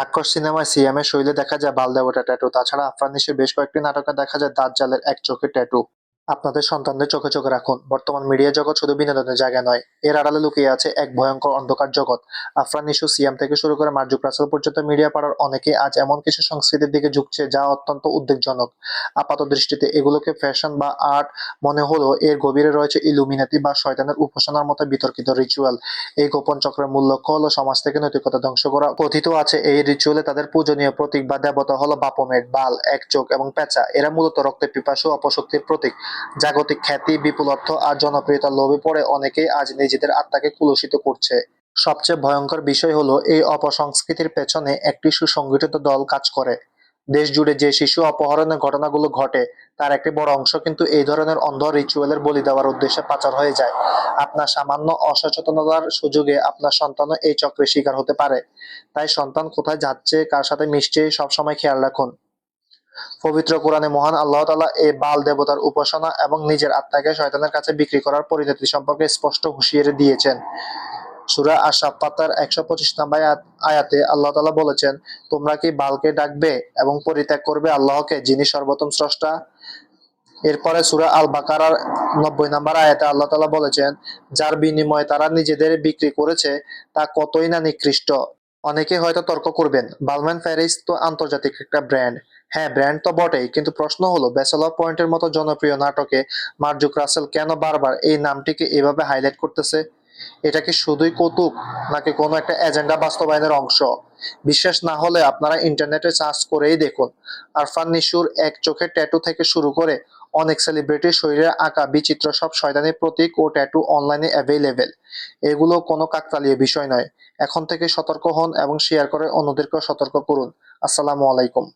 রাক্ষস সিনেমায় সিয়ামের শৈলে দেখা যায় বাল দেবতা ট্যাটু। তাছাড়া আফরান নিশোর বেশ কয়েকটি নাটকে দেখা যায় দাজ্জালের এক চোখে ট্যাটু। আপনাদের সন্তানদের চোখে চোখে রাখুন। বর্তমান মিডিয়া জগৎ শুধু বিনোদনের জায়গা নয়, এর আড়ালে লুকিয়ে আছে এক ভয়ঙ্কর অন্ধকার জগৎ। আফরান নিশো, সিয়াম থেকে শুরু করে মার্জুক রাসেল পর্যন্ত মিডিয়া পাড়ার অনেকেই আজ এমন কিছু সংস্কৃতির দিকে ঝুঁকছে যা অত্যন্ত উদ্বেগজনক। আপাত দৃষ্টিতে এগুলোকে ফ্যাশন বা আর্ট মনে হলেও এর গভীরে রয়েছে ইলুমিনাতি বা শয়তানের উপাসনার মতো বিতর্কিত রিচুয়াল। এই গোপন চক্রের মূল লক্ষ্য হলো সমাজ থেকে নৈতিকতা ধ্বংস করা। কথিত আছে এই রিচুয়ালে তাদের পূজনীয় প্রতীক বা দেবতা হলো বাপমেট, বাল, এক চোখ এবং পেঁচা। এরা মূলত রক্তের পিপাসু অপশক্তির প্রতীক। জাগতিক খ্যাতি, বিপুল অর্থ আর জনপ্রিয়তার লোভে পড়ে অনেকেই আজ নিজেদের আত্মাকে কলুষিত করছে। সবচেয়ে ভয়ঙ্কর বিষয় হলো এই অপসংস্কৃতির পেছনে একটি সুসংগঠিত দল কাজ করে। দেশ জুড়ে যে শিশু অপহরণের ঘটনাগুলো ঘটে তার একটি বড় অংশ কিন্তু এই ধরনের অন্ধ রিচুয়ালের বলি দেওয়ার উদ্দেশ্যে পাচার হয়ে যায়। আপনার সামান্য অসচেতনতার সুযোগে আপনার সন্তানও এই চক্রের শিকার হতে পারে। তাই সন্তান কোথায় যাচ্ছে, কার সাথে মিশছে সবসময় খেয়াল রাখুন। পবিত্র কোরআনে মহান আল্লাহ তাআলা এই বাল দেবতার উপাসনা এবং নিজের আত্মাকে শয়তানের কাছে বিক্রি করার পরিণতি সম্পর্কে স্পষ্ট হুঁশিয়ারি দিয়েছেন। সূরা আশ-শাফাতার ১২৫ নম্বর আয়াতে আল্লাহ তাআলা বলেছেন, তোমরা কি বালকে ডাকবে এবং পরিত্যাগ করবে আল্লাহকে, যিনি সর্বোত্তম স্রষ্টা। এরপরে সূরা আল বাকারার ৯০ নম্বর আয়াতে আল্লাহ তাআলা বলেছেন, যার বিনিময়ে তারা নিজেদের বিক্রি করেছে তা কতই না নিকৃষ্ট। অনেকে হয়তো তর্ক করবেন, বালম্যান প্যারিস তো আন্তর্জাতিক একটা ব্র্যান্ড। হ্যাঁ, ব্র্যান্ড তো বটেই, কিন্তু প্রশ্ন হলো ব্যাচেলর পয়েন্টের মতো জনপ্রিয় নাটকে মার্জুক রাসেল কেন বারবার এই নামটিকে এভাবে হাইলাইট করতেছে? এটা কি শুধুই কৌতুক, নাকি কোনো একটা এজেন্ডা বাস্তবায়নের অংশ? বিশ্বাস না হলে আপনারা ইন্টারনেটে সার্চ করেই দেখুন। আরফান নিশোর এক চোখের ট্যাটু থেকে শুরু করে অনেক সেলিব্রিটির শরীরে আঁকা বিচিত্র সব শয়তানি প্রতীক ও ট্যাটু অনলাইনে অ্যাভেলেবেল। এগুলো কোনো কাকতালীয় বিষয় নয়। এখন থেকে সতর্ক হন এবং শেয়ার করে অন্যদেরকেও সতর্ক করুন। আসসালামু আলাইকুম।